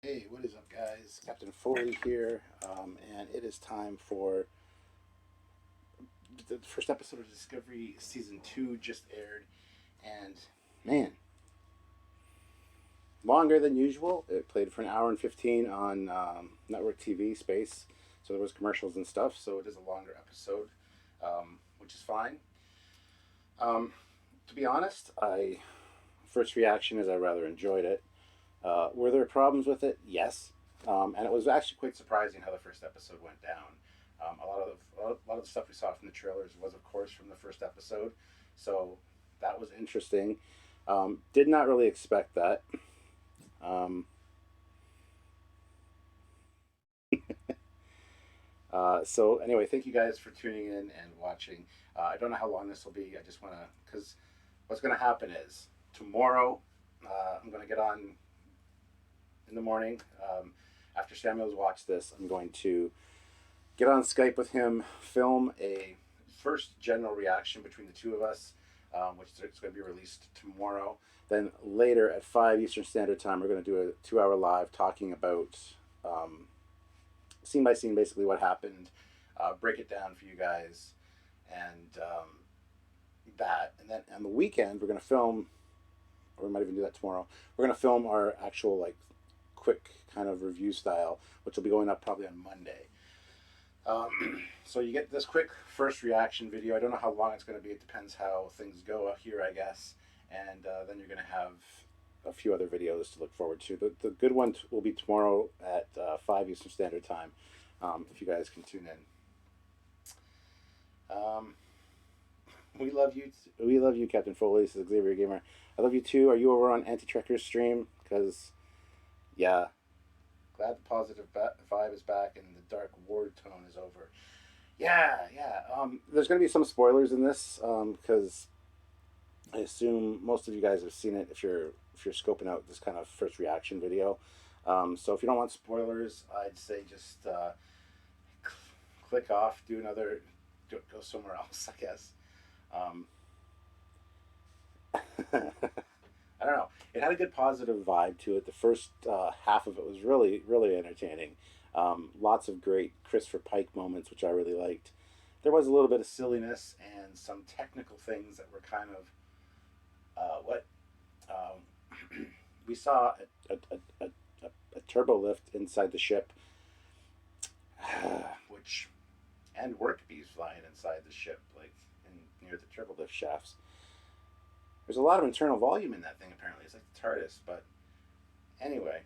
Hey, what is up, guys? Captain Foley here, and it is time for the first episode of Discovery Season 2 just aired, and man, longer than usual. It played for an hour and 15 on network TV space, so there was commercials and stuff, so it is a longer episode, which is fine. Um, to be honest, first reaction is I rather enjoyed it. Were there problems with it? Yes. And it was actually quite surprising how the first episode went down. A lot of the stuff we saw from the trailers was, of course, from the first episode, so that was interesting. Did not really expect that. Um, so anyway, thank you guys for tuning in and watching. I don't know how long this will be. I just want to, because what's going to happen is tomorrow I'm going to get on in the morning. After Samuel's watched this, I'm going to get on Skype with him, film a first general reaction between the two of us, which is going to be released tomorrow. Then later at 5 Eastern Standard Time, we're going to do a 2 hour live talking about scene by scene, basically what happened, break it down for you guys, and that. And then on the weekend, we're going to film, or we might even do that tomorrow. We're going to film our actual like quick kind of review style, which will be going up probably on Monday. So you get this quick first reaction video. I don't know how long it's going to be. It depends how things go here, I guess. And then you're going to have a few other videos to look forward to. The good one will be tomorrow at 5 Eastern Standard Time, if you guys can tune in. We love you. We love you, Captain Foley. This is Xavier Gamer. I love you too. Are you over on Anti-Trekkers stream? Because, yeah, glad the positive vibe is back and the dark war tone is over. Yeah, yeah. There's going to be some spoilers in this because I assume most of you guys have seen it if you're scoping out this kind of first reaction video. So if you don't want spoilers, I'd say just click off, do another, go somewhere else, I guess. I don't know. It had a good positive vibe to it. The first half of it was really, really entertaining. Lots of great Christopher Pike moments, which I really liked. There was a little bit of silliness and some technical things that were kind of what we saw a turbo lift inside the ship, which and work bees flying inside the ship, like near the turbo lift shafts. There's a lot of internal volume in that thing. Apparently, it's like the TARDIS. But anyway,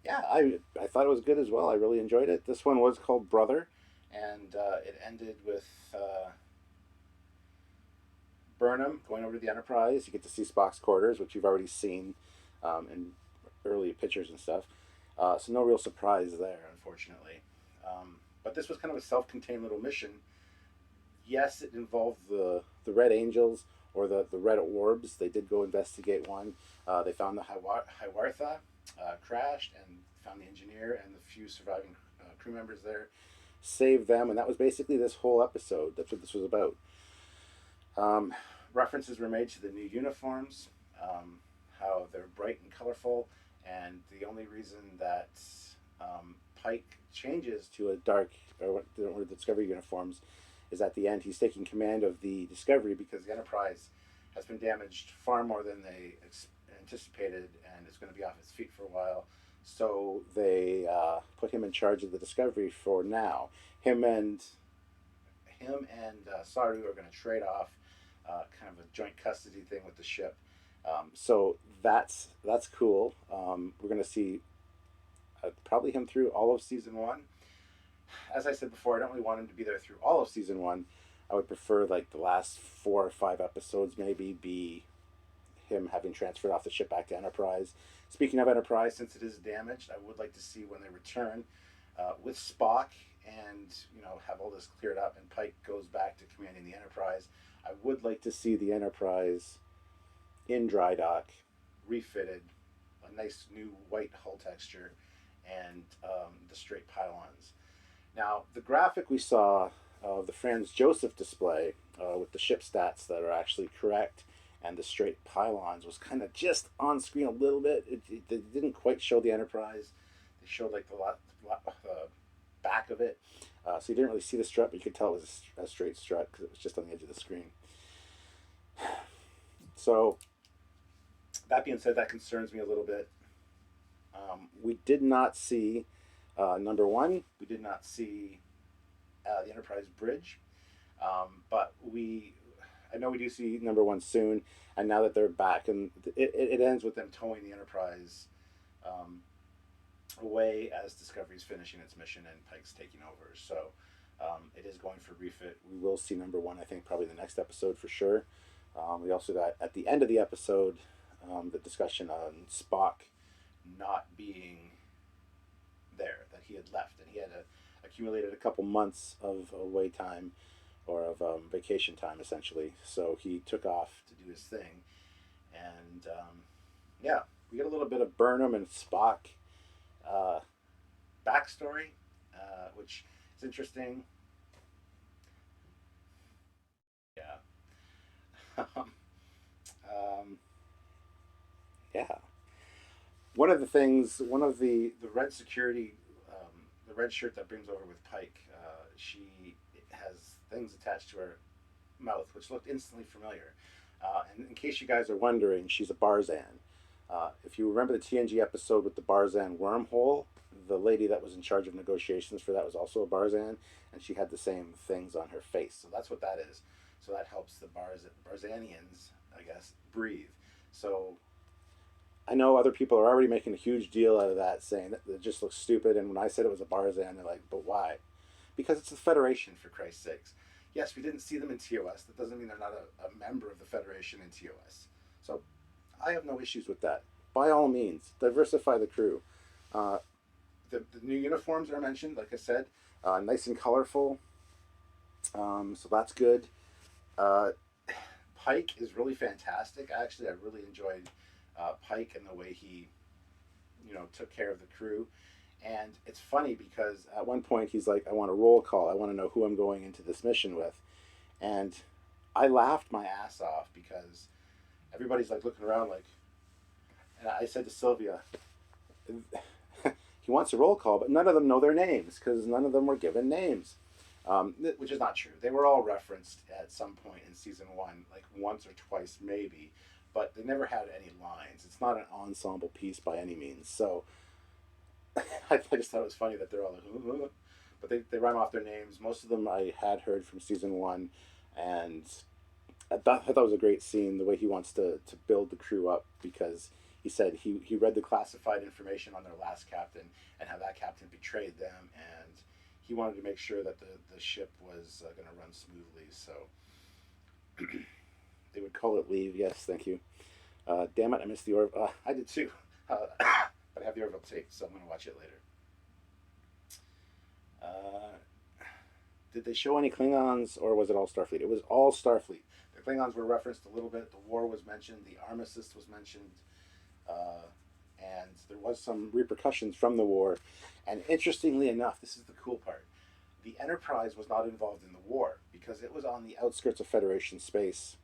yeah, I thought it was good as well. I really enjoyed it. This one was called Brother, and it ended with Burnham going over to the Enterprise. You get to see Spock's quarters, which you've already seen in early pictures and stuff. So no real surprise there, unfortunately. But this was kind of a self-contained little mission. Yes, it involved the Red Angels or the Red Orbs. They did go investigate one. They found the Hiwartha crashed and found the engineer and the few surviving crew members there. Saved them, and that was basically this whole episode. That's what this was about. References were made to the new uniforms, how they're bright and colorful, and the only reason that Pike changes to a dark or the Discovery uniforms is at the end he's taking command of the Discovery because the Enterprise has been damaged far more than they anticipated, and it's going to be off its feet for a while. So they put him in charge of the Discovery for now. Him and Saru are going to trade off, kind of a joint custody thing with the ship. So that's cool. We're going to see probably him through all of season one. As I said before, I don't really want him to be there through all of season one. I would prefer like the last 4 or 5 episodes maybe be him having transferred off the ship back to Enterprise. Speaking of Enterprise, since it is damaged, I would like to see when they return with Spock and have all this cleared up and Pike goes back to commanding the Enterprise. I would like to see the Enterprise in dry dock, refitted, a nice new white hull texture, and the straight pylons. Now, the graphic we saw of the Franz Joseph display with the ship stats that are actually correct and the straight pylons was kind of just on screen a little bit. It didn't quite show the Enterprise. They showed like the back of it, so you didn't really see the strut, but you could tell it was a straight strut because it was just on the edge of the screen. So that being said, that concerns me a little bit. We did not see number one. We did not see the Enterprise bridge, but I know we do see number one soon. And now that they're back, and it ends with them towing the Enterprise away as Discovery's finishing its mission and Pike's taking over. So it is going for refit. We will see number one, I think, probably the next episode for sure. We also got at the end of the episode the discussion on Spock not being there, that he had left, and he had accumulated a couple months of away time or of vacation time essentially. So he took off to do his thing, and yeah, we get a little bit of Burnham and Spock backstory, which is interesting. Yeah. Yeah. One of the red security, the red shirt that brings over with Pike, she has things attached to her mouth, which looked instantly familiar. And in case you guys are wondering, she's a Barzan. If you remember the TNG episode with the Barzan wormhole, the lady that was in charge of negotiations for that was also a Barzan, and she had the same things on her face. So that's what that is. So that helps the Barzanians, I guess, breathe. So I know other people are already making a huge deal out of that, saying that it just looks stupid. And when I said it was a Barzan, they're like, but why? Because it's the Federation, for Christ's sakes. Yes, we didn't see them in TOS. That doesn't mean they're not a member of the Federation in TOS. So I have no issues with that. By all means, diversify the crew. The new uniforms are mentioned, like I said, nice and colorful. So that's good. Pike is really fantastic. Actually, I really enjoyed Pike and the way he, took care of the crew. And it's funny because at one point he's like, I want a roll call. I want to know who I'm going into this mission with. And I laughed my ass off because everybody's like looking around like, and I said to Sylvia, he wants a roll call, but none of them know their names because none of them were given names. Which is not true. They were all referenced at some point in season one, like once or twice maybe, but they never had any lines. It's not an ensemble piece by any means. So I just thought it was funny that they're all like, but they rhyme off their names. Most of them I had heard from season one, and I thought it was a great scene, the way he wants to build the crew up, because he said he read the classified information on their last captain and how that captain betrayed them, and he wanted to make sure that the ship was going to run smoothly. So they would call it leave. Yes, thank you. Damn it, I missed the Orville. I did too. But I have the Orville tape, so I'm going to watch it later. Did they show any Klingons, or was it all Starfleet? It was all Starfleet. The Klingons were referenced a little bit. The war was mentioned. The armistice was mentioned. And there was some repercussions from the war. And interestingly enough, this is the cool part, the Enterprise was not involved in the war because it was on the outskirts of Federation space,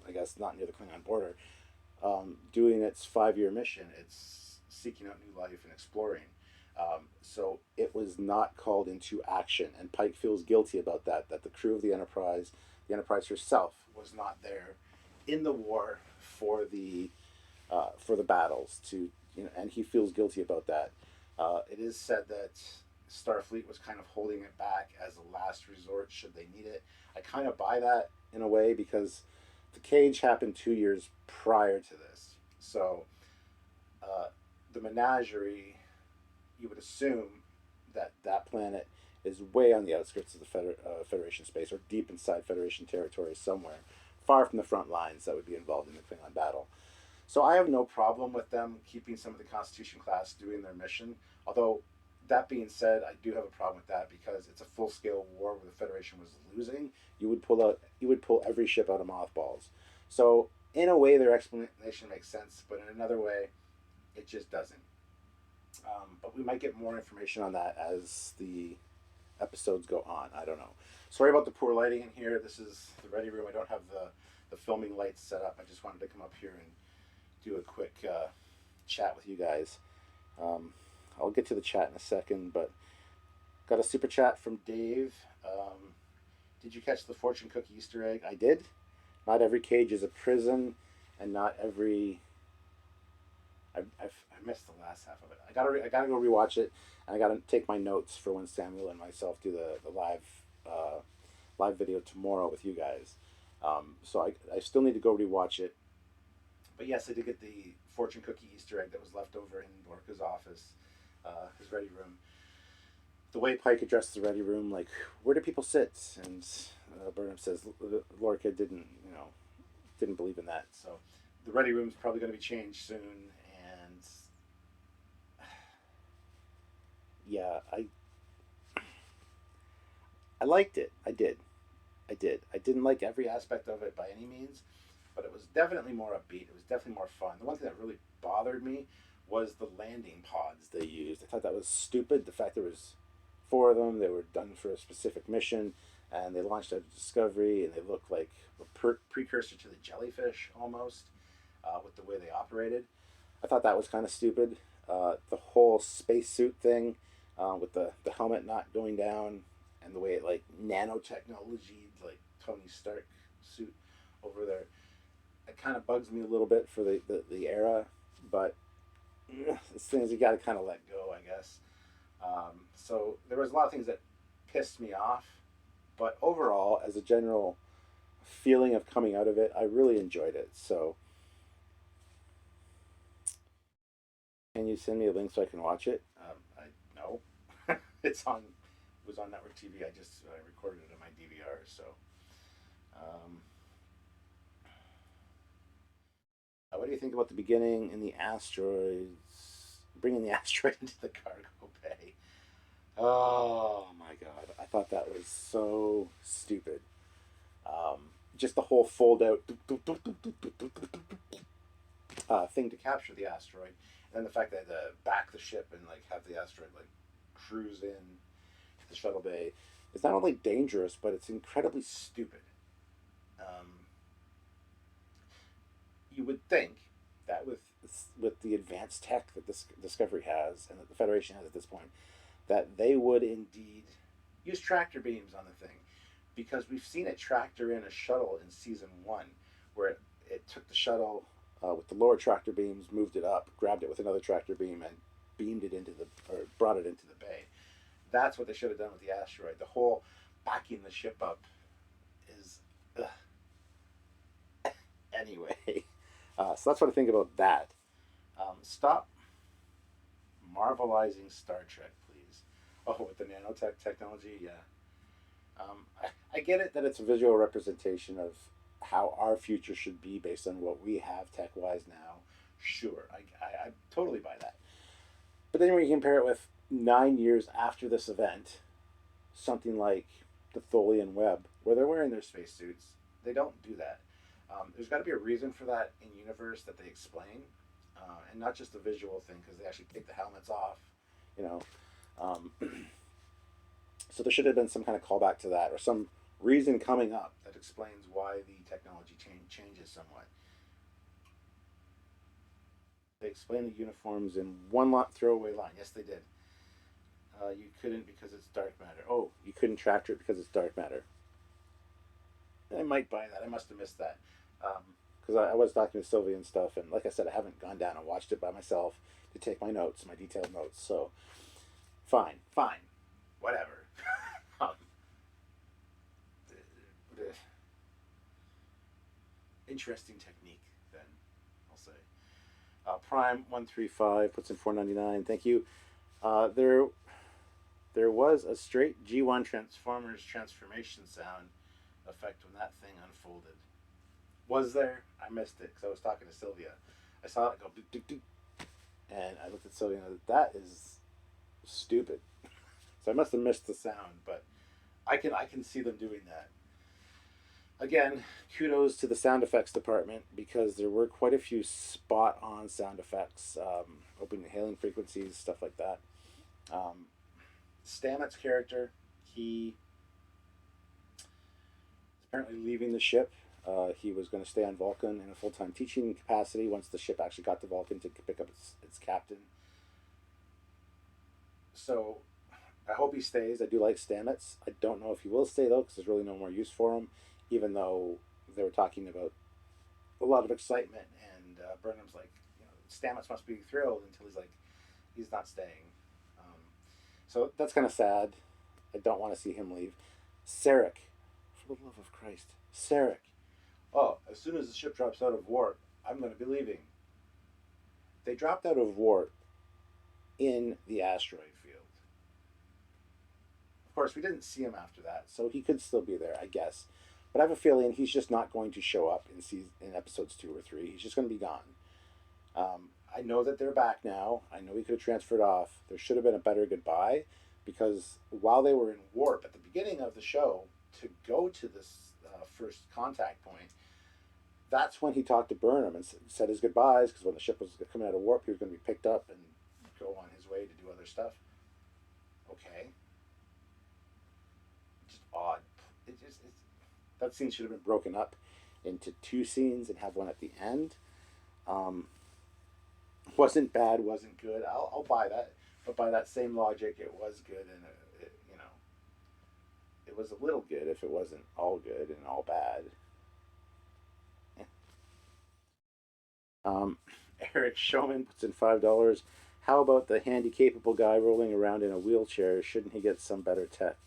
I guess not near the Klingon border, doing its 5-year mission. It's seeking out new life and exploring. So it was not called into action, and Pike feels guilty about that the crew of the Enterprise herself, was not there in the war for the battles to, and he feels guilty about that. It is said that Starfleet was kind of holding it back as a last resort should they need it. I kind of buy that in a way because the Cage happened 2 years prior to this. So the menagerie, you would assume that that planet is way on the outskirts of the Federation space, or deep inside Federation territory somewhere, far from the front lines that would be involved in the Klingon battle. So I have no problem with them keeping some of the Constitution class doing their mission. Although, that being said, I do have a problem with that because it's a full-scale war where the Federation was losing. You would pull every ship out of mothballs. So in a way, their explanation makes sense, but in another way, it just doesn't. But we might get more information on that as the episodes go on. I don't know. Sorry about the poor lighting in here. This is the ready room. I don't have the the filming lights set up. I just wanted to come up here and do a quick chat with you guys. Um, I'll get to the chat in a second, but got a super chat from Dave. Did you catch the fortune cookie Easter egg? I did. Not every cage is a prison, and not every. I missed the last half of it. I gotta go rewatch it, and I gotta take my notes for when Samuel and myself do the live video tomorrow with you guys. So I still need to go rewatch it. But yes, I did get the fortune cookie Easter egg that was left over in Lorca's office, his ready room. The way Pike addressed the ready room, like, where do people sit? And Burnham says Lorca didn't believe in that. So the ready room's probably going to be changed soon. And yeah, I liked it. I did. I didn't like every aspect of it by any means, but it was definitely more upbeat. It was definitely more fun. The one thing that really bothered me was the landing pods they used. I thought that was stupid. The fact there was four of them, they were done for a specific mission, and they launched out of Discovery, and they looked like a precursor to the jellyfish almost, with the way they operated. I thought that was kind of stupid. The whole spacesuit thing, with the helmet not going down, and the way it like nanotechnology, like Tony Stark suit over there, it kind of bugs me a little bit for the era, but it's things you got to kind of let go, I guess. So there was a lot of things that pissed me off, but overall, as a general feeling of coming out of it, I really enjoyed it. So, can you send me a link so I can watch it? I no, it's on. It was on network TV. I recorded it on my DVR. So, um, what do you think about the beginning in the asteroids, bringing the asteroid into the cargo bay? Oh my god, I thought that was so stupid. Just the whole fold out thing to capture the asteroid, and then the fact that back the ship and like have the asteroid like cruise in to the shuttle bay is not only dangerous, but it's incredibly stupid. Um, you would think that with the advanced tech that this Discovery has and that the Federation has at this point, that they would indeed use tractor beams on the thing, because we've seen it tractor in a shuttle in season one, where it took the shuttle with the lower tractor beams, moved it up, grabbed it with another tractor beam, and beamed it into the or brought it into the bay. That's what they should have done with the asteroid. The whole backing the ship up is anyway. So that's what I think about that. Stop marvelizing Star Trek, please. Oh, with the nanotech technology, yeah. I get it that it's a visual representation of how our future should be based on what we have tech wise now. Sure, I totally buy that. But then when you compare it with 9 years after this event, something like the Foley and Webb, where they're wearing their spacesuits, they don't do that. There's got to be a reason for that in universe that they explain, and not just a visual thing, because they actually take the helmets off, you know. Um, so there should have been some kind of callback to that, or some reason coming up that explains why the technology changes somewhat. They explain the uniforms in one throwaway line. Yes, they did. You couldn't because it's dark matter. Oh, you couldn't tractor it because it's dark matter. I might buy that. I must have missed that. Because I was talking to Sylvia and stuff, and like I said, I haven't gone down and watched it by myself to take my notes, my detailed notes. So, fine, whatever. um, Interesting technique, then I'll say. Prime 135 puts in 4.99. Thank you. There was a straight G1 Transformers transformation sound effect when that thing unfolded. Was there? I missed it because I was talking to Sylvia. I saw it go doop, doop, doop, and I looked at Sylvia and I said, that is stupid. So I must have missed the sound, but I can see them doing that. Again, kudos to the sound effects department, because there were quite a few spot on sound effects, opening hailing frequencies, stuff like that. Stamets' character, he is apparently leaving the ship. He was going to stay on Vulcan in a full-time teaching capacity once the ship actually got to Vulcan to pick up its captain. So I hope he stays. I do like Stamets. I don't know if he will stay though, because there's really no more use for him. Even though they were talking about a lot of excitement, and Burnham's like, Stamets must be thrilled until he's like, he's not staying. Um, so that's kind of sad. I don't want to see him leave. Sarek, for the love of Christ, Sarek. Oh, as soon as the ship drops out of warp, I'm going to be leaving. They dropped out of warp in the asteroid field. Of course, we didn't see him after that, so he could still be there, I guess. But I have a feeling he's just not going to show up in episodes 2 or 3. He's just going to be gone. I know that they're back now. I know he could have transferred off. There should have been a better goodbye, because while they were in warp at the beginning of the show to go to this first contact point, that's when he talked to Burnham and said his goodbyes, because when the ship was coming out of warp, he was going to be picked up and go on his way to do other stuff. Okay. Just odd. That scene should have been broken up into 2 scenes and have one at the end. Wasn't bad, wasn't good. I'll buy that. But by that same logic, it was good, and it was a little good if it wasn't all good and all bad. Um, Eric Showman puts in $5. How about the handy capable guy rolling around in a wheelchair? Shouldn't he get some better tech?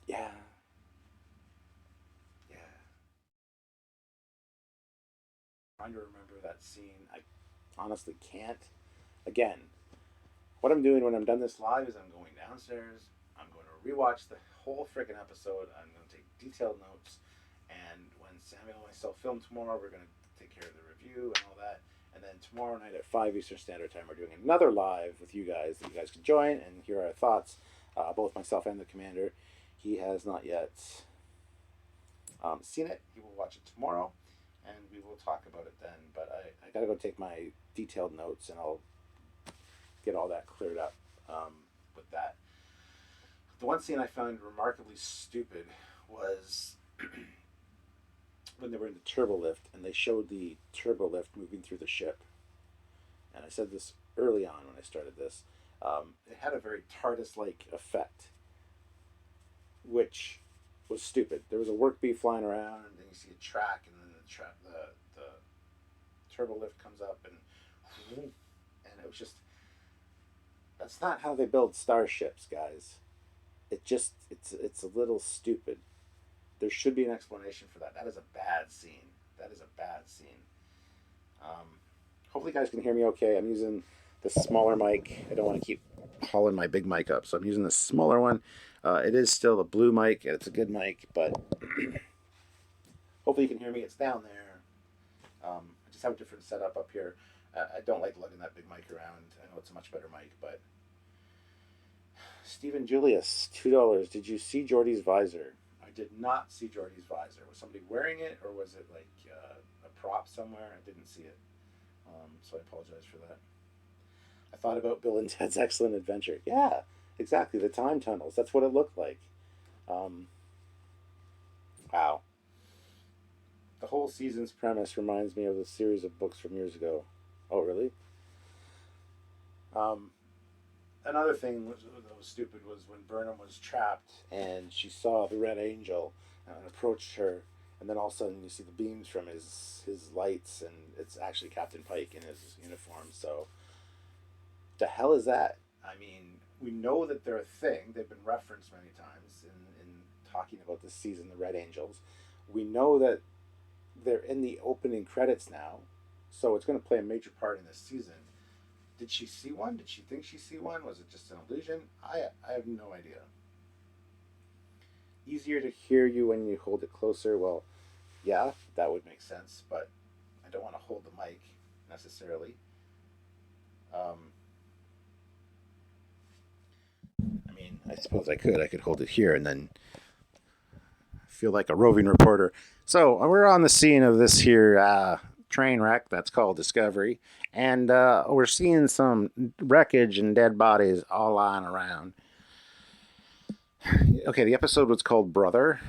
Yeah. Yeah. Trying to remember that scene. I honestly can't. Again, what I'm doing when I'm done this live is I'm going downstairs. I'm going to rewatch the whole freaking episode. I'm going to take detailed notes. And when Samuel and myself film tomorrow, we're going to take care of the review and all that. And then tomorrow night at 5 Eastern Standard Time, we're doing another live with you guys that you guys can join and hear our thoughts, both myself and the commander. He has not yet seen it. He will watch it tomorrow, and we will talk about it then. But I got to go take my detailed notes, and I'll get all that cleared up with that. The one scene I found remarkably stupid was when they were in the turbo lift, and they showed the turbo lift moving through the ship. And I said this early on when I started this. It had a very TARDIS-like effect, which was stupid. There was a work bee flying around, and then you see a track, and then the turbo lift comes up, and it was just, that's not how they build starships, guys. It's a little stupid. There should be an explanation for that. That is a bad scene. That is a bad scene. Hopefully you guys can hear me okay. I'm using the smaller mic. I don't want to keep hauling my big mic up, so I'm using the smaller one. It is still a blue mic, and it's a good mic, but hopefully you can hear me. It's down there. I just have a different setup up here. I don't like lugging that big mic around. I know it's a much better mic, but Stephen Julius, $2. Did you see Geordie's visor? I did not see Geordie's visor. Was somebody wearing it, or was it like a prop somewhere? I didn't see it, so I apologize for that. I thought about Bill and Ted's Excellent Adventure. Yeah, exactly. The time tunnels. That's what it looked like. Wow. The whole season's premise reminds me of a series of books from years ago. Oh, really? Um, Another thing that was stupid was when Burnham was trapped and she saw the Red Angel and approached her, and then all of a sudden you see the beams from his lights, and it's actually Captain Pike in his uniform. So, the hell is that? I mean, we know that they're a thing. They've been referenced many times in talking about this season, the Red Angels. We know that they're in the opening credits now, so it's going to play a major part in this season. Did she see one? Did she think she see one? Was it just an illusion? I have no idea. Easier to hear you when you hold it closer. Well, yeah, that would make sense, but I don't want to hold the mic necessarily. I mean, I suppose I could. I could hold it here and then feel like a roving reporter. So we're on the scene of this here train wreck that's called Discovery, and we're seeing some wreckage and dead bodies all lying around. Okay, the episode was called Brother.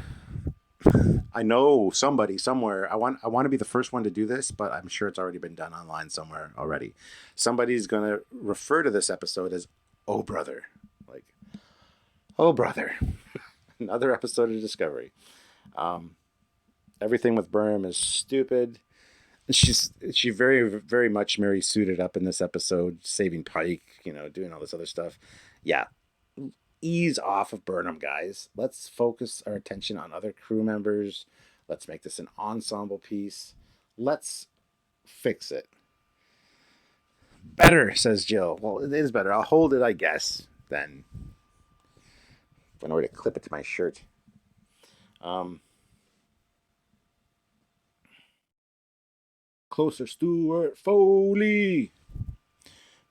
I know somebody somewhere. I want to be the first one to do this, but I'm sure it's already been done online somewhere already. Somebody's gonna refer to this episode as "Oh Brother," like "Oh Brother," another episode of Discovery. Um, Everything with Burnham is stupid. She very much Mary suited up in this episode, saving Pike, doing all this other stuff. Yeah, ease off of Burnham, guys. Let's focus our attention on other crew members. Let's make this an ensemble piece. Let's fix it. Better, says Jill. Well, it is better. I'll hold it, I guess. Then find a way to clip it to my shirt. Um, Closer, Stuart Foley.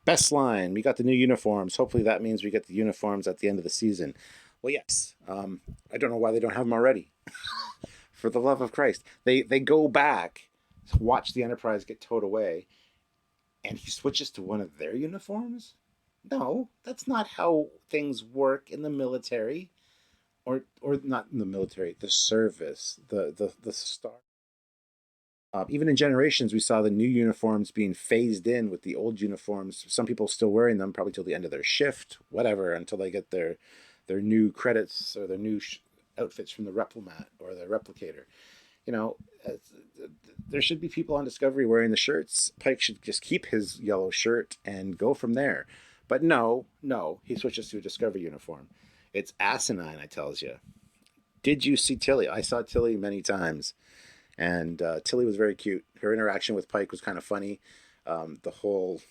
Best line. We got the new uniforms. Hopefully that means we get the uniforms at the end of the season. Well, yes. I don't know why they don't have them already. For the love of Christ, they go back to watch the Enterprise get towed away, and he switches to one of their uniforms. No, that's not how things work in the military, or not in the military, the service, the star. Even in Generations, we saw the new uniforms being phased in with the old uniforms. Some people still wearing them, probably till the end of their shift, whatever, until they get their new credits or their new outfits from the Replomat or the Replicator. You know, there should be people on Discovery wearing the shirts. Pike should just keep his yellow shirt and go from there. But no, he switches to a Discovery uniform. It's asinine, I tells you. Did you see Tilly? I saw Tilly many times, and Tilly was very cute. Her interaction with Pike was kind of funny. The whole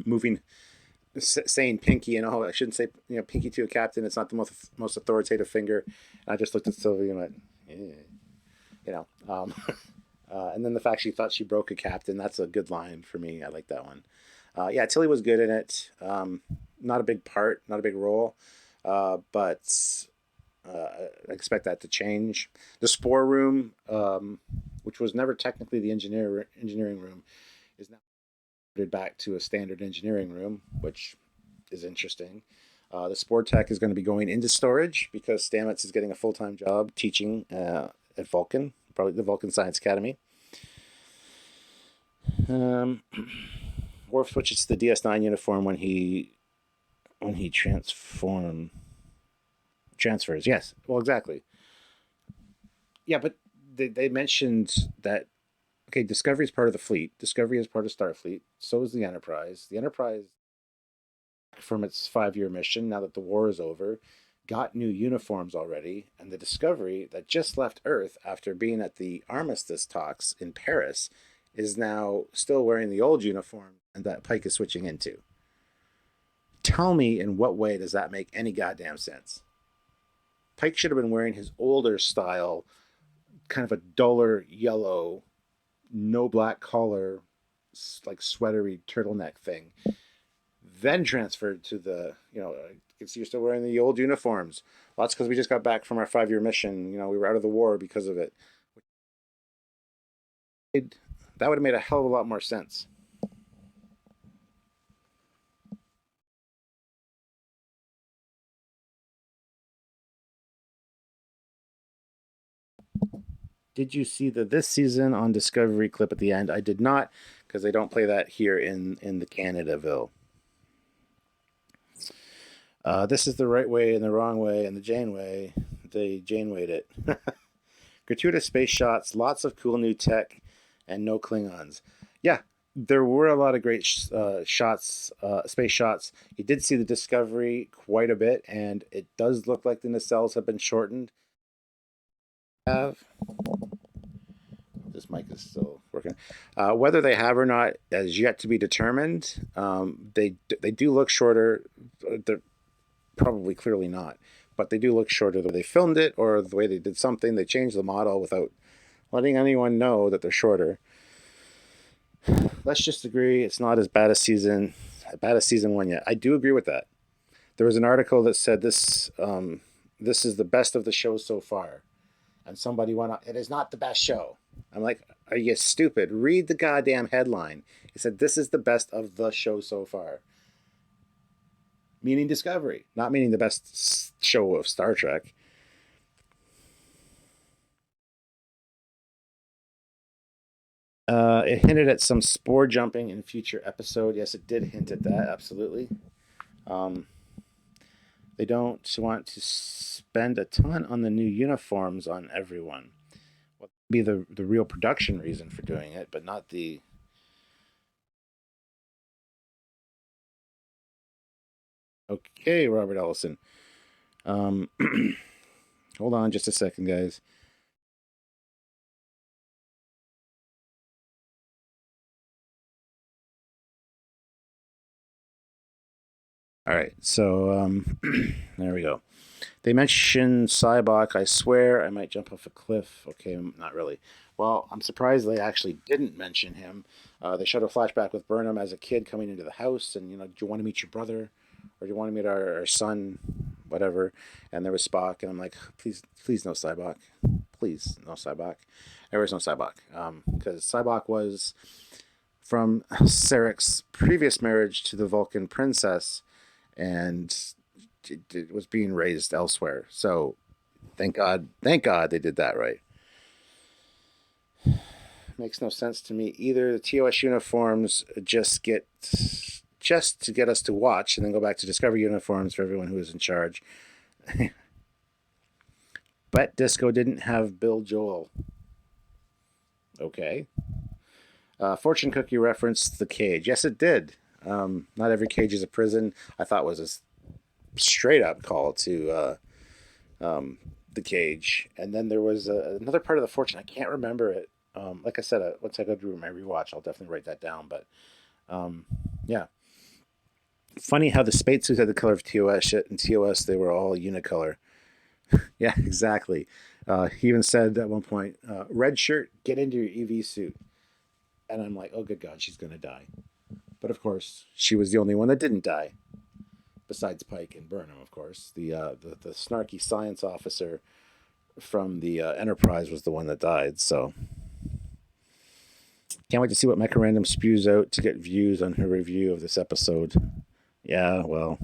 moving, saying pinky, I shouldn't say pinky to a captain. It's not the most authoritative finger. And I just looked at Sylvie and went, yeah. you know. Um, and then the fact she thought she broke a captain, that's a good line for me. I like that one. Yeah, Tilly was good in it. Not a big part, not a big role, but I expect that to change. The Spore Room, which was never technically the engineering room, is now back to a standard engineering room, which is interesting. The Spore Tech is going to be going into storage because Stamets is getting a full-time job teaching at Vulcan, probably the Vulcan Science Academy. Worf switches to the DS9 uniform when he transfers. Yes, well, exactly. Yeah, but they mentioned that okay, Discovery is part of the fleet. Discovery is part of Starfleet. So is the Enterprise. The Enterprise, from its 5-year mission, now that the war is over, got new uniforms already, and the Discovery that just left Earth after being at the armistice talks in Paris is now still wearing the old uniform and that Pike is switching into. Tell me in what way does that make any goddamn sense? Pike should have been wearing his older style, kind of a duller yellow, no black collar, like sweatery turtleneck thing. Then transferred to the, I can see you're still wearing the old uniforms. Well, that's because we just got back from our 5-year mission. We were out of the war because of it. That would have made a hell of a lot more sense. Did you see the this season on Discovery clip at the end? I did not, because they don't play that here in the Canadaville. This is the right way and the wrong way and the Janeway. They Janewayed it. Gratuitous space shots, lots of cool new tech, and no Klingons. Yeah, there were a lot of great shots, space shots. You did see the Discovery quite a bit, and it does look like the nacelles have been shortened. Have this mic is still working. Whether they have or not is yet to be determined. They do look shorter. They're probably clearly not, but they do look shorter the way they filmed it or the way they did something. They changed the model without letting anyone know that they're shorter. Let's just agree it's not as bad as season one yet. I do agree with that. There was an article that said this is the best of the show so far, and somebody went on, it is not the best show. I'm like, are you stupid? Read the goddamn headline. It said this is the best of the show so far. meaning Discovery, not meaning the best show of Star Trek. It hinted at some spore jumping in future episode. Yes, it did hint at that. Absolutely. Um, they don't want to spend a ton on the new uniforms on everyone. What would be the real production reason for doing it, but not the. Okay, Robert Ellison. Um, hold on just a second, guys. All right, so there we go. They mentioned Cybok. I swear I might jump off a cliff. Okay, not really. Well, I'm surprised they actually didn't mention him. They showed a flashback with Burnham as a kid coming into the house, and do you want to meet your brother, or do you want to meet our son, whatever? And there was Spock, and I'm like, please, please, no Cybok, please, no Cybok. There was no Cybok, because Cybok was from Sarek's previous marriage to the Vulcan princess, and it was being raised elsewhere. So thank God they did that right. Makes no sense to me either. The TOS uniforms just to get us to watch, and then go back to Discovery uniforms for everyone who is in charge. But Disco didn't have Bill Joel. Okay. Fortune Cookie referenced the cage. Yes, it did. Not every cage is a prison. I thought was a straight up call to the cage. And then there was another part of the fortune. I can't remember it. Like I said, once I go through my rewatch, I'll definitely write that down. But um, yeah, funny how the spacesuits had the color of TOS. Yet in TOS, they were all unicolor. Yeah, exactly. He even said at one point, "Red shirt, get into your EV suit." And I'm like, "Oh, good God, she's gonna die." But of course, she was the only one that didn't die, besides Pike and Burnham, of course. The snarky science officer from the Enterprise was the one that died. So can't wait to see what Mecha Random spews out to get views on her review of this episode. Yeah, well.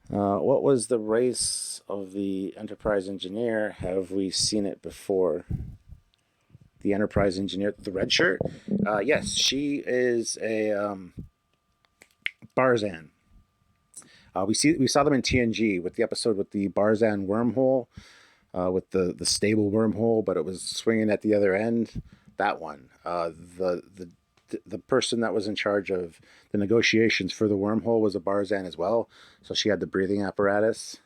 What was the race of the Enterprise engineer? Have we seen it before? The Enterprise engineer, the red shirt? Yes, she is a Barzan. We saw them in TNG with the episode with the Barzan wormhole, with the stable wormhole, but it was swinging at the other end. That one. The person that was in charge of the negotiations for the wormhole was a Barzan as well. So she had the breathing apparatus,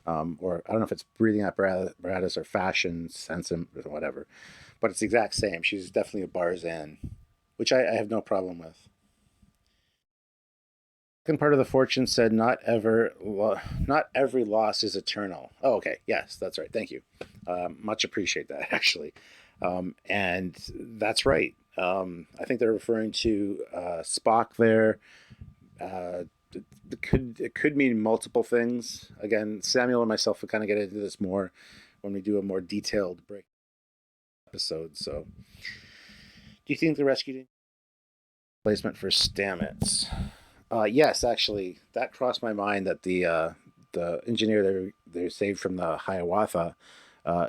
or I don't know if it's breathing apparatus or fashion sense or whatever, but it's the exact same. She's definitely a Barzan, which I have no problem with. Second part of the fortune said, not every loss is eternal." Oh, okay. Yes, that's right. Thank you. Much appreciate that, actually. And that's right. I think they're referring to Spock there. Uh, it could mean multiple things. Again, Samuel and myself will kind of get into this more when we do a more detailed break episode. So, do you think the rescue placement for Stamets? Yes, actually, that crossed my mind that the engineer they saved from the Hiawatha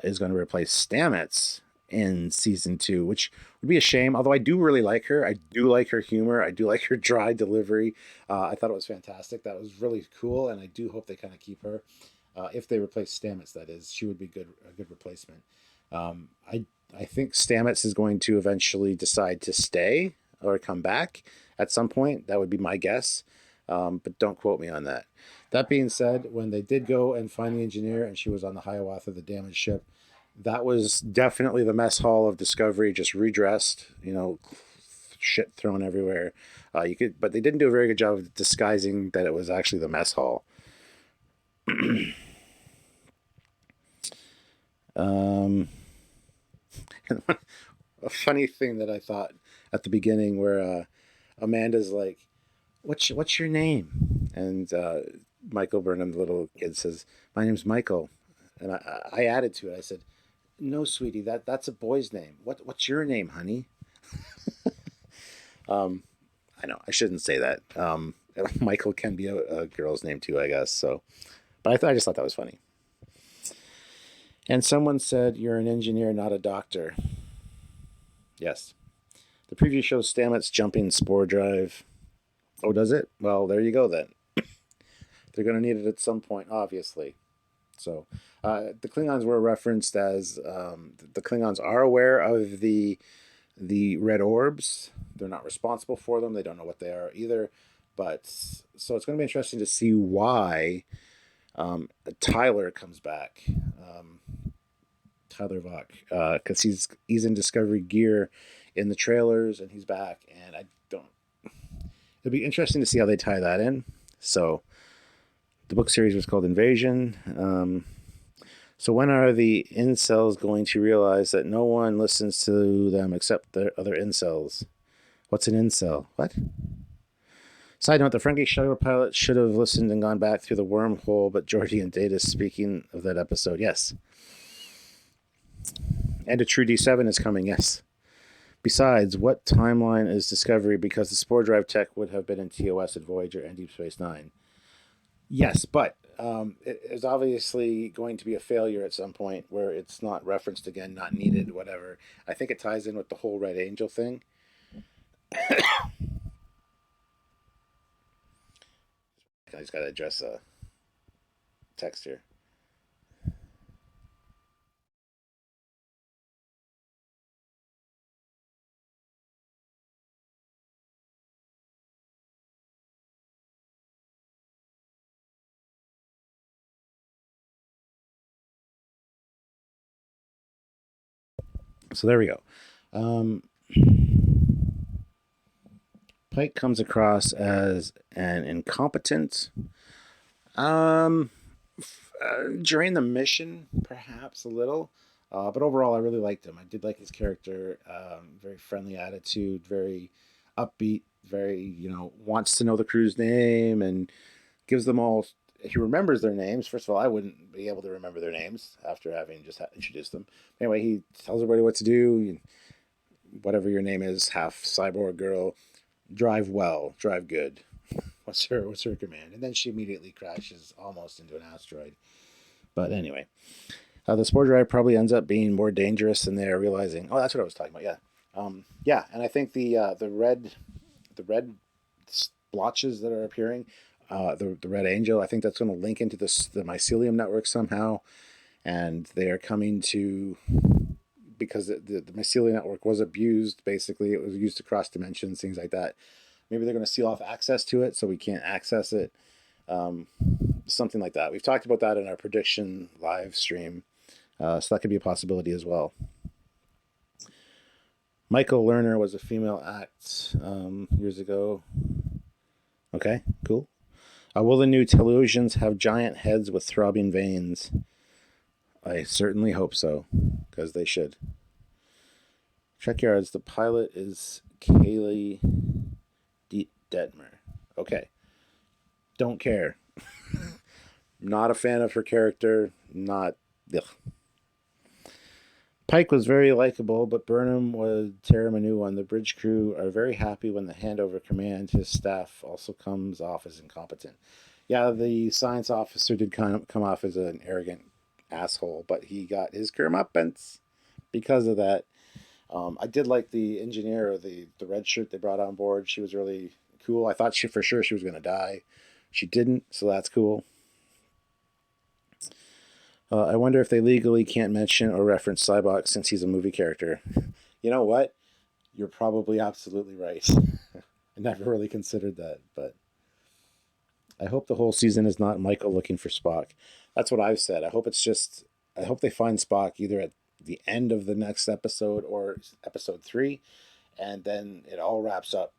is going to replace Stamets in season two, which would be a shame. Although I do really like her, I do like her humor, I do like her dry delivery. I thought it was fantastic. That was really cool, and I do hope they kind of keep her. If they replace Stamets, that is, she would be a good replacement. I think Stamets is going to eventually decide to stay or come back at some point. That would be my guess, but don't quote me on that. That being said, when they did go and find the engineer and she was on the Hiawatha, the damaged ship, that was definitely the mess hall of Discovery, just redressed, shit thrown everywhere. But they didn't do a very good job of disguising that it was actually the mess hall. um, a funny thing that I thought at the beginning, where Amanda's like, what's your name?" And Michael Burnham, the little kid, says, "My name's Michael." And I added to it. I said, "No, sweetie, that's a boy's name. What's your name, honey?" Um, I know I shouldn't say that. Michael can be a girl's name too, I guess. So, but I just thought that was funny. And someone said, "You're an engineer, not a doctor." Yes. The preview shows Stamets jumping spore drive. Oh, does it? Well, there you go then. They're going to need it at some point, obviously. So, the Klingons were referenced as the Klingons are aware of the red orbs. They're not responsible for them. They don't know what they are either. But so it's going to be interesting to see why Tyler comes back. Tyler Vach, because he's in Discovery gear in the trailers, and he's back. And I don't. It'll be interesting to see how they tie that in. So, the book series was called Invasion. So when are the incels going to realize that no one listens to them except the other incels? What's an incel? What? Side note, the Frankie shuttle pilot should have listened and gone back through the wormhole, but Geordi and Data, speaking of that episode, yes. And a true D7 is coming, yes. Besides, what timeline is Discovery? Because the spore drive tech would have been in TOS at Voyager and Deep Space Nine. Yes, but it is obviously going to be a failure at some point where it's not referenced again, not needed, whatever. I think it ties in with the whole Red Angel thing. I just got to address a text here. So there we go. Um, Pike comes across as an incompetent. Um, During the mission, perhaps a little, but overall, I really liked him. I did like his character. Very friendly attitude, very upbeat, very wants to know the crew's name and gives them all. He remembers their names. First of all, I wouldn't be able to remember their names after having just introduced them. Anyway, he tells everybody what to do. Whatever your name is, half cyborg girl, drive well, drive good. What's her command? And then she immediately crashes almost into an asteroid. But anyway, the spore drive probably ends up being more dangerous than they're realizing. Oh, that's what I was talking about. Yeah, yeah. And I think the red splotches that are appearing, the red angel. I think that's going to link into the mycelium network somehow, and they are coming to because the mycelium network was abused. Basically, it was used to cross dimensions, things like that. Maybe they're going to seal off access to it so we can't access it. Um, Something like that. We've talked about that in our prediction live stream, so that could be a possibility as well. Michael Lerner was a female act years ago. Okay, cool. Will the new Tellusians have giant heads with throbbing veins? I certainly hope so, because they should. Trekyards, the pilot is Kaylee Detmer. Okay. Don't care. Not a fan of her character. Not. Ugh. Pike was very likable, but Burnham was Terra Manu. The bridge crew are very happy when the handover command to his staff also comes off as incompetent. Yeah, the science officer did kind of come off as an arrogant asshole, but he got his comeuppance because of that. I did like the engineer, or the red shirt they brought on board. She was really cool. I thought for sure she was going to die. She didn't, so that's cool. I wonder if they legally can't mention or reference Cyborg since he's a movie character. You know what? You're probably absolutely right. I never really considered that, but I hope the whole season is not Michael looking for Spock. That's what I've said. I hope they find Spock either at the end of the next episode or episode 3, and then it all wraps up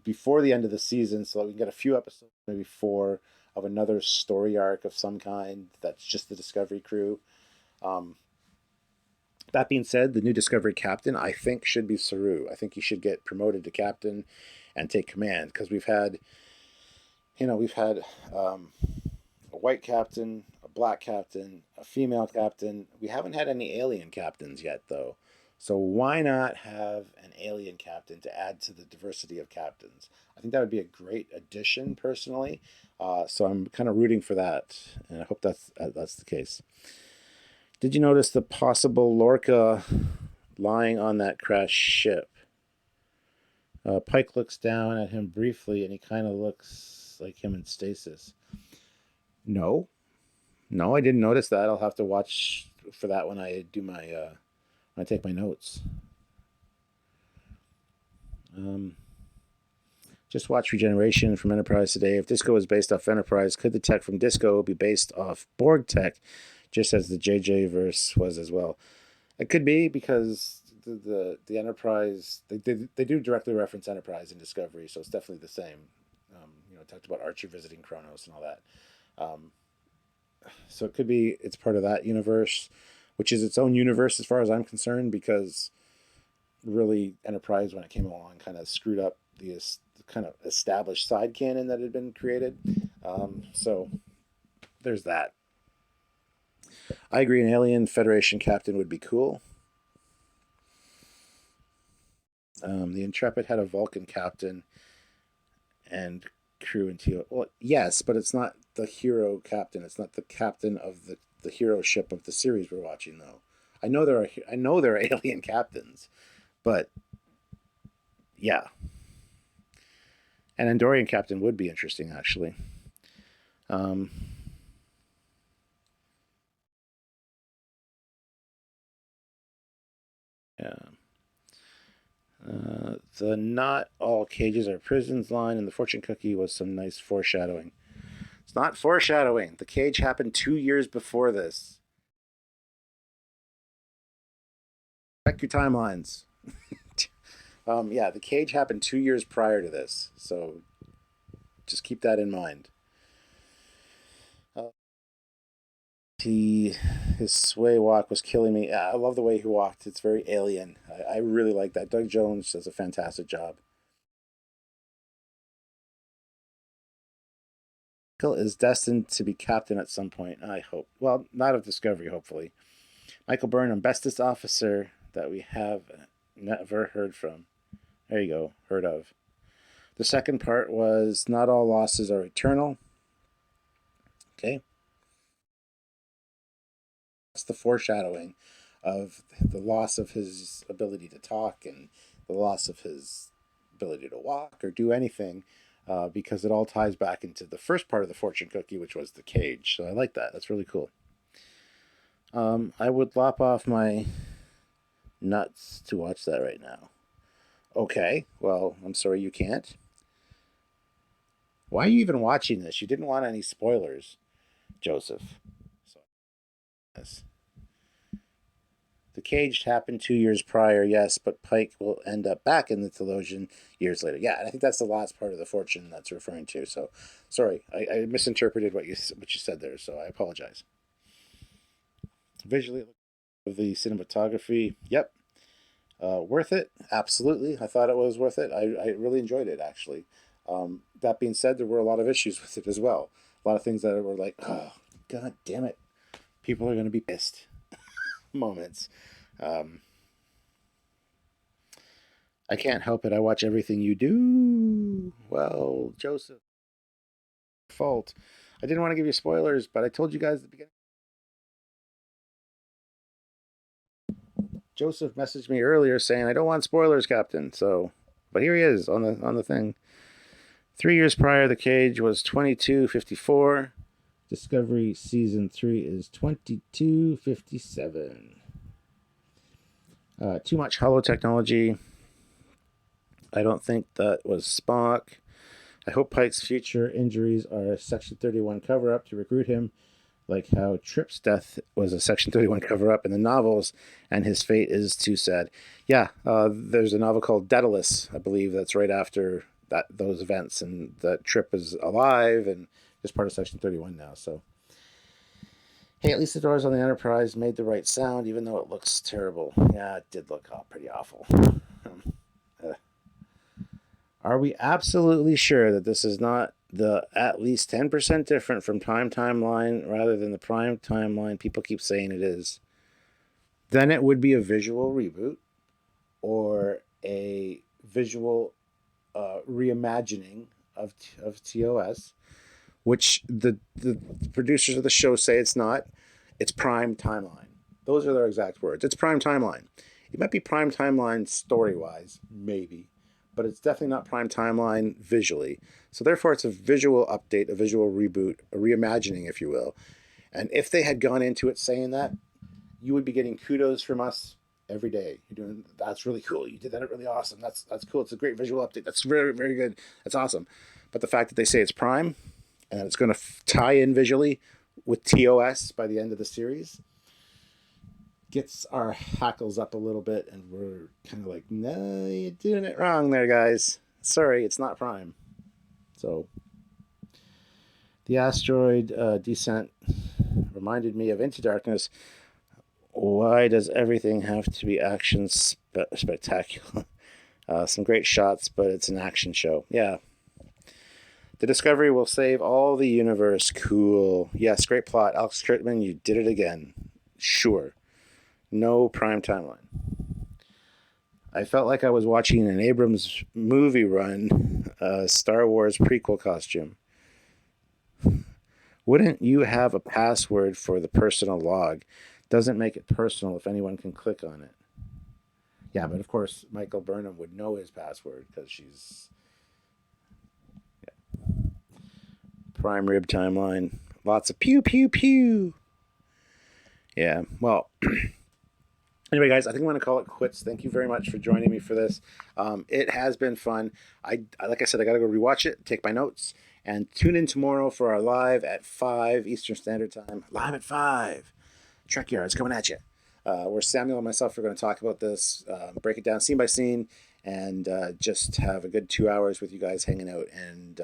before the end of the season so that we can get a few episodes, maybe 4, of another story arc of some kind that's just the Discovery crew. Um, that being said, the new Discovery captain, I think, should be Saru. I think he should get promoted to captain and take command because we've had a white captain, a black captain, a female captain. We haven't had any alien captains yet, though. So why not have an alien captain to add to the diversity of captains? I think that would be a great addition, personally. So I'm kind of rooting for that, and I hope that's the case. Did you notice the possible Lorca lying on that crashed ship? Pike looks down at him briefly, and he kind of looks like him in stasis. No, no, I didn't notice that. I'll have to watch for that when I do my when I take my notes. Um, just watch Regeneration from Enterprise today. If Disco is based off Enterprise, could the tech from Disco be based off Borg tech, just as the JJ verse was as well? It could be, because the Enterprise, they do directly reference Enterprise in Discovery, so it's definitely the same. Talked about Archer visiting Kronos and all that. Um, so it could be it's part of that universe, which is its own universe as far as I'm concerned, because really Enterprise, when it came along, kind of screwed up the kind of established side canon that had been created. So there's that. I agree, an alien Federation captain would be cool. The Intrepid had a Vulcan captain and crew and teal. Well, yes, but it's not the hero captain. It's not the captain of the hero ship of the series we're watching, though. I know there are alien captains, but yeah, an Andorian captain would be interesting, actually. Um, yeah. The not all cages are prisons line in the fortune cookie was some nice foreshadowing. It's not foreshadowing. The cage happened 2 years before this. Check your timelines. Yeah, the cage happened 2 years prior to this, so just keep that in mind. Uh, his sway walk was killing me. I love the way he walked. It's very alien. I really like that. Doug Jones does a fantastic job. Michael is destined to be captain at some point. I hope. Well, not of Discovery, hopefully. Michael Burnham, bestest officer that we have never heard from. There you go, heard of. The second part was not all losses are eternal. Okay. That's the foreshadowing of the loss of his ability to talk and the loss of his ability to walk or do anything, because it all ties back into the first part of the fortune cookie, which was the cage. So I like that. That's really cool. I would lop off my nuts to watch that right now. Okay, well, I'm sorry you can't. Why are you even watching this? You didn't want any spoilers, Joseph. So, yes. The cage happened 2 years prior, yes, but Pike will end up back in the Telosian years later. Yeah, I think that's the last part of the fortune that's referring to. So, sorry, I misinterpreted what you said there. So I apologize. Visually, of the cinematography, yep, worth it. Absolutely, I thought it was worth it. I really enjoyed it, actually. That being said, there were a lot of issues with it as well. A lot of things that were like, oh, god damn it, people are going to be pissed moments. Um, I can't help it. I watch everything you do. Well, Joseph, fault. I didn't want to give you spoilers, but I told you guys at the beginning. Joseph messaged me earlier saying I don't want spoilers, Captain. So, but here he is on the thing. 3 years prior, the cage was 2254. Discovery season 3 is 2257. Too much hollow technology. I don't think that was Spock. I hope Pike's future injuries are a Section 31 cover up to recruit him, like how Trip's death was a Section 31 cover up in the novels, and his fate is too sad. Yeah, there's a novel called Daedalus, I believe, that's right after those events, and that Trip is alive and is part of Section 31 now. So, hey, at least the doors on the Enterprise made the right sound, even though it looks terrible. Yeah, it did look pretty awful. Are we absolutely sure that this is not the at least 10% different from Prime Timeline rather than the Prime Timeline people keep saying it is? Then it would be a visual reboot. or a visual reimagining of TOS, which the producers of the show say it's not. It's prime timeline. Those are their exact words. It's prime timeline. It might be prime timeline story-wise, maybe, but it's definitely not prime timeline visually. So therefore, it's a visual update, a visual reboot, a reimagining, if you will. And if they had gone into it saying that, you would be getting kudos from us every day. You're doing that's really cool. You did that really awesome. That's cool. It's a great visual update. That's very very good. That's awesome. But the fact that they say it's prime and that it's going to tie in visually with TOS by the end of the series gets our hackles up a little bit, and we're kind of like, no, you're doing it wrong there, guys. Sorry, it's not prime. So the asteroid descent reminded me of Into Darkness. Why does everything have to be action spectacular? Some great shots, but it's an action show. Yeah. The Discovery will save all the universe. Cool. Yes, great plot. Alex Kurtzman, you did it again. Sure. No prime timeline. I felt like I was watching an Abrams movie run, Star Wars prequel costume. Wouldn't you have a password for the personal log? Doesn't make it personal if anyone can click on it. Yeah, but of course, Michael Burnham would know his password because she's... Yeah. Prime rib timeline. Lots of pew, pew, pew. Yeah, well... Anyway, guys, I think I'm going to call it quits. Thank you very much for joining me for this. It has been fun. Like I said, I got to go rewatch it, take my notes, and tune in tomorrow for our live at 5 Eastern Standard Time. Live at 5. Trekyards coming at you. Where Samuel and myself are going to talk about this, break it down scene by scene, and just have a good 2 hours with you guys hanging out. And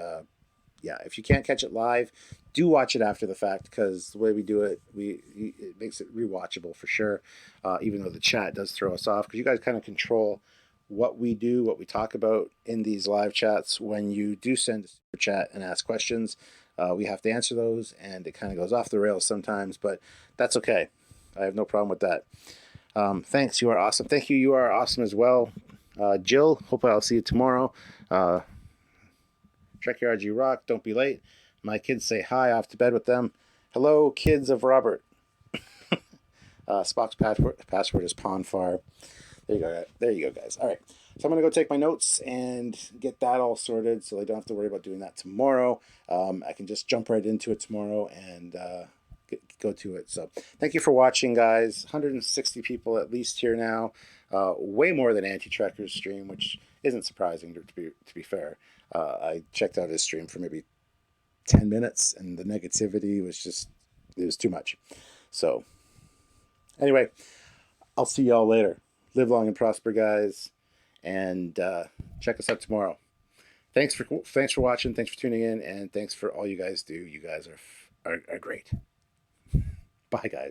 yeah, if you can't catch it live, do watch it after the fact, because the way we do it, it makes it rewatchable for sure. Even though the chat does throw us off, because you guys kind of control what we do, what we talk about in these live chats. When you do send a super chat and ask questions, we have to answer those, and it kind of goes off the rails sometimes, but that's okay. I have no problem with that. Thanks, you are awesome. Thank you, you are awesome as well. Jill, hope I'll see you tomorrow. Trekyards, you rock. Don't be late. My kids say hi, off to bed with them. Hello, kids of Robert. Spock's password is Ponfar. There you go. There you go, guys. All right. So I'm going to go take my notes and get that all sorted so I don't have to worry about doing that tomorrow. I can just jump right into it tomorrow and go to it. So thank you for watching, guys. 160 people at least here now. Way more than Anti-Trekker's stream, which isn't surprising to be fair. I checked out his stream for maybe 10 minutes, and the negativity was just, it was too much. So anyway, I'll see y'all later. Live long and prosper, guys, and check us out tomorrow. Thanks for watching. Thanks for tuning in, and thanks for all you guys do. You guys are great. Bye, guys.